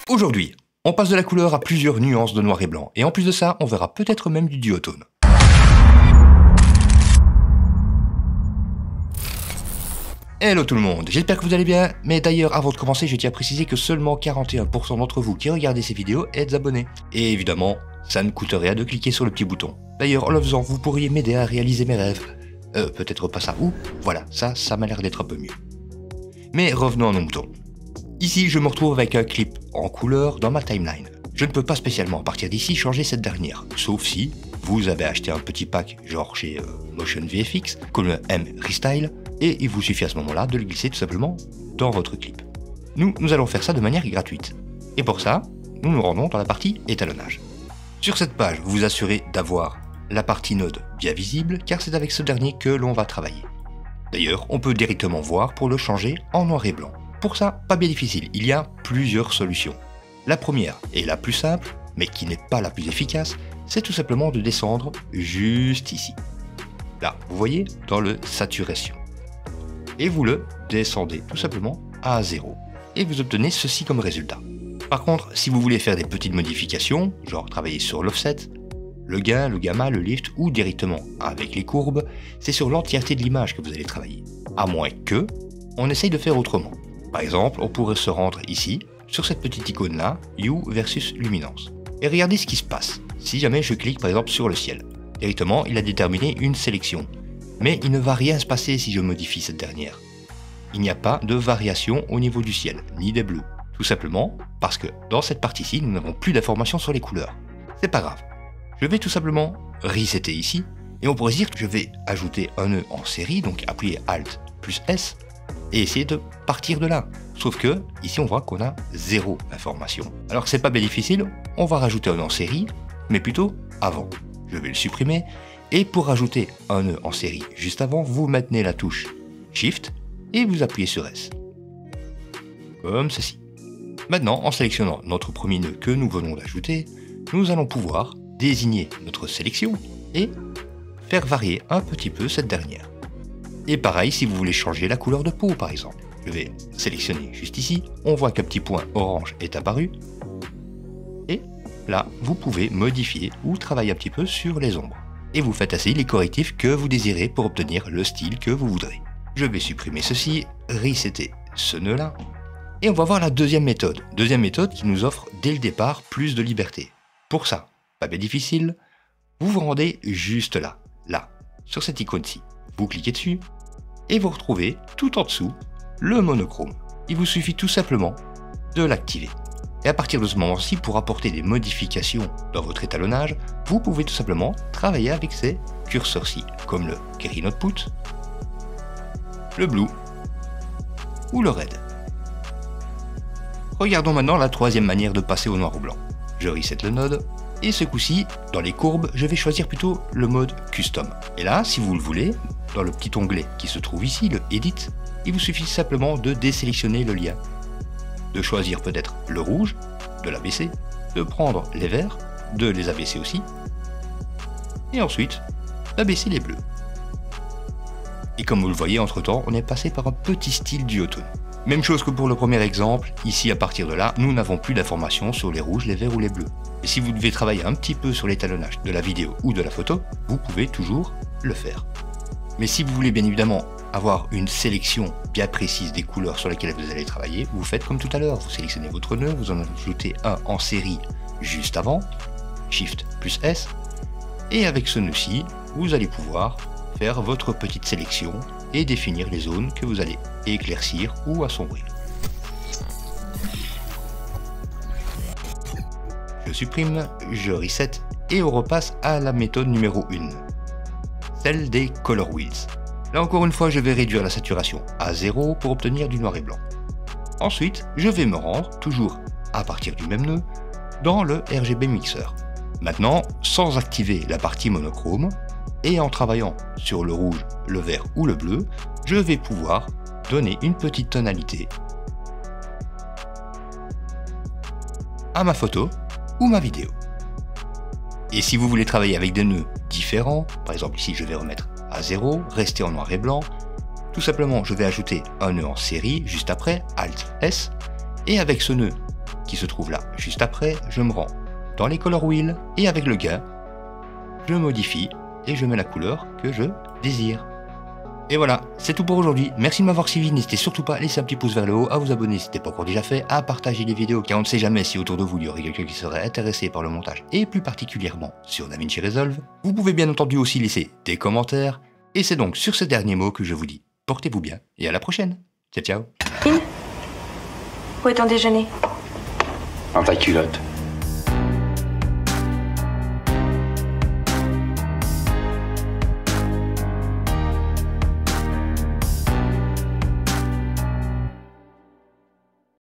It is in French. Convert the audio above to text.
Aujourd'hui, on passe de la couleur à plusieurs nuances de noir et blanc, et en plus de ça, on verra peut-être même du duotone. Hello tout le monde, j'espère que vous allez bien, mais d'ailleurs avant de commencer je tiens à préciser que seulement 41% d'entre vous qui regardez ces vidéos êtes abonnés. Et évidemment, ça ne coûte rien de cliquer sur le petit bouton. D'ailleurs en le faisant, vous pourriez m'aider à réaliser mes rêves. Peut-être pas ça, ou voilà, ça m'a l'air d'être un peu mieux. Mais revenons à nos moutons. Ici je me retrouve avec un clip en couleur dans ma timeline. Je ne peux pas spécialement à partir d'ici changer cette dernière, sauf si vous avez acheté un petit pack genre chez Motion VFX, comme le M Restyle, et il vous suffit à ce moment-là de le glisser tout simplement dans votre clip. Nous allons faire ça de manière gratuite. Et pour ça, nous nous rendons dans la partie étalonnage. Sur cette page, vous vous assurez d'avoir la partie node bien visible, car c'est avec ce dernier que l'on va travailler. D'ailleurs, on peut directement voir pour le changer en noir et blanc. Pour ça, pas bien difficile, il y a plusieurs solutions. La première, et la plus simple, mais qui n'est pas la plus efficace, c'est tout simplement de descendre juste ici. Là, vous voyez, dans le saturation. Et vous le descendez tout simplement à 0. Et vous obtenez ceci comme résultat. Par contre, si vous voulez faire des petites modifications, genre travailler sur l'offset, le gain, le gamma, le lift ou directement avec les courbes, c'est sur l'entièreté de l'image que vous allez travailler. À moins que, on essaye de faire autrement. Par exemple, on pourrait se rendre ici, sur cette petite icône là, Hue versus Luminance. Et regardez ce qui se passe, si jamais je clique par exemple sur le ciel. Directement, il a déterminé une sélection. Mais il ne va rien se passer si je modifie cette dernière. Il n'y a pas de variation au niveau du ciel, ni des bleus. Tout simplement parce que dans cette partie-ci, nous n'avons plus d'informations sur les couleurs. C'est pas grave. Je vais tout simplement resetter ici, et on pourrait se dire que je vais ajouter un nœud en série, donc appuyer Alt plus S, et essayer de partir de là. Sauf que, ici on voit qu'on a 0 information. Alors que c'est pas bien difficile, on va rajouter un nœud en série, mais plutôt avant. Je vais le supprimer, et pour rajouter un nœud en série juste avant, vous maintenez la touche Shift, et vous appuyez sur S. Comme ceci. Maintenant, en sélectionnant notre premier nœud que nous venons d'ajouter, nous allons pouvoir désigner notre sélection, et faire varier un petit peu cette dernière. Et pareil si vous voulez changer la couleur de peau par exemple. Je vais sélectionner juste ici, on voit qu'un petit point orange est apparu. Et là, vous pouvez modifier ou travailler un petit peu sur les ombres. Et vous faites ainsi les correctifs que vous désirez pour obtenir le style que vous voudrez. Je vais supprimer ceci, resetter ce nœud là. Et on va voir la deuxième méthode. Deuxième méthode qui nous offre dès le départ plus de liberté. Pour ça, pas bien difficile, vous vous rendez juste là, sur cette icône-ci. Vous cliquez dessus, et vous retrouvez tout en dessous le monochrome. Il vous suffit tout simplement de l'activer. Et à partir de ce moment-ci, pour apporter des modifications dans votre étalonnage, vous pouvez tout simplement travailler avec ces curseurs-ci, comme le Green Output, le Blue ou le Red. Regardons maintenant la troisième manière de passer au noir ou blanc. Je reset le node, et ce coup-ci, dans les courbes, je vais choisir plutôt le mode Custom. Et là, si vous le voulez, dans le petit onglet qui se trouve ici, le Edit, il vous suffit simplement de désélectionner le lien, de choisir peut-être le rouge, de l'abaisser, de prendre les verts, de les abaisser aussi, et ensuite d'abaisser les bleus. Et comme vous le voyez, entre-temps, on est passé par un petit style duotone. Même chose que pour le premier exemple, ici à partir de là, nous n'avons plus d'informations sur les rouges, les verts ou les bleus. Et si vous devez travailler un petit peu sur l'étalonnage de la vidéo ou de la photo, vous pouvez toujours le faire. Mais si vous voulez bien évidemment avoir une sélection bien précise des couleurs sur lesquelles vous allez travailler, vous faites comme tout à l'heure, vous sélectionnez votre nœud, vous en ajoutez un en série juste avant, Shift plus S, et avec ce nœud-ci, vous allez pouvoir faire votre petite sélection et définir les zones que vous allez éclaircir ou assombrir. Je supprime, je reset et on repasse à la méthode numéro 1, celle des Color Wheels. Là encore une fois, je vais réduire la saturation à 0 pour obtenir du noir et blanc. Ensuite, je vais me rendre, toujours à partir du même nœud, dans le RGB Mixer. Maintenant, sans activer la partie monochrome, et en travaillant sur le rouge, le vert ou le bleu, je vais pouvoir donner une petite tonalité à ma photo ou ma vidéo. Et si vous voulez travailler avec des nœuds différents, par exemple ici je vais remettre à 0, rester en noir et blanc, tout simplement je vais ajouter un nœud en série juste après, Alt S, et avec ce nœud qui se trouve là. Juste après, je me rends dans les color wheels et avec le gain, je modifie et je mets la couleur que je désire. Et voilà, c'est tout pour aujourd'hui. Merci de m'avoir suivi. N'hésitez surtout pas à laisser un petit pouce vers le haut, à vous abonner si ce n'est pas encore déjà fait, à partager les vidéos, car on ne sait jamais si autour de vous il y aurait quelqu'un qui serait intéressé par le montage, et plus particulièrement sur DaVinci Resolve. Vous pouvez bien entendu aussi laisser des commentaires. Et c'est donc sur ces derniers mots que je vous dis, portez-vous bien, et à la prochaine. Ciao ciao. Où est ton déjeuner? Dans ta culotte.